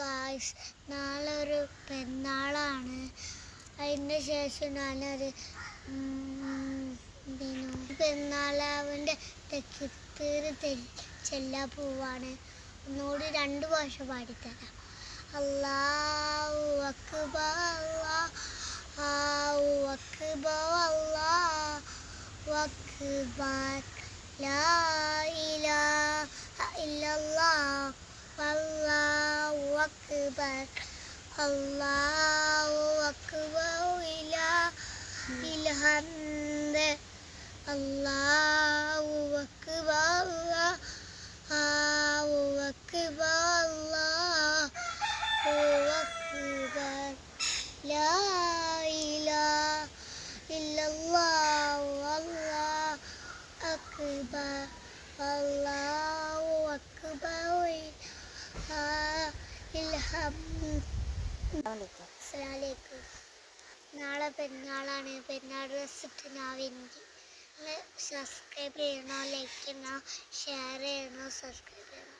Guys, നാളെ ഒരു പെരുന്നാളാണ്. അതിന് ശേഷം ഞാനൊരു പെരുന്നാളാവിൻ്റെ തെക്കിത്തീര് ചെല്ലാൻ പോവാണ്. ഒന്നുകൂടി 2 ഭാഷ പാടിത്തരാം. അല്ലാഹു അക്ബർ, അല്ലാഹു അക്ബർ, അല്ലാഹു അക്ബർ, ലാ ഇലാഹ ഇല്ലല്ലാഹ്, വല്ലാഹു അക്ബർ, അല്ലാഹു അക്ബർ, ഇലാഹിൽ ഹംദ്, അല്ലാഹു അക്ബർ, അല്ലാഹു അക്ബർ, അല്ലാഹു അക്ബർ, ലാ ഇലാഹ ഇല്ലല്ലാഹ്, വല്ലാഹു അക്ബർ, അല്ലാഹു അക്ബർ, ഇലാഹിൽ ഹംദ്. അസ്സലാമലൈക്കും. നാളെ പെരുന്നാളാണ്. പെരുന്നാൾ ഡ്രസ്സ് ഇട്ട് ഞാൻ വേണ്ടി സബ്സ്ക്രൈബ് ചെയ്യണോ, ലൈക്ക് ചെയ്യണോ, ഷെയർ ചെയ്യണോ, സബ്സ്ക്രൈബ് ചെയ്യണോ.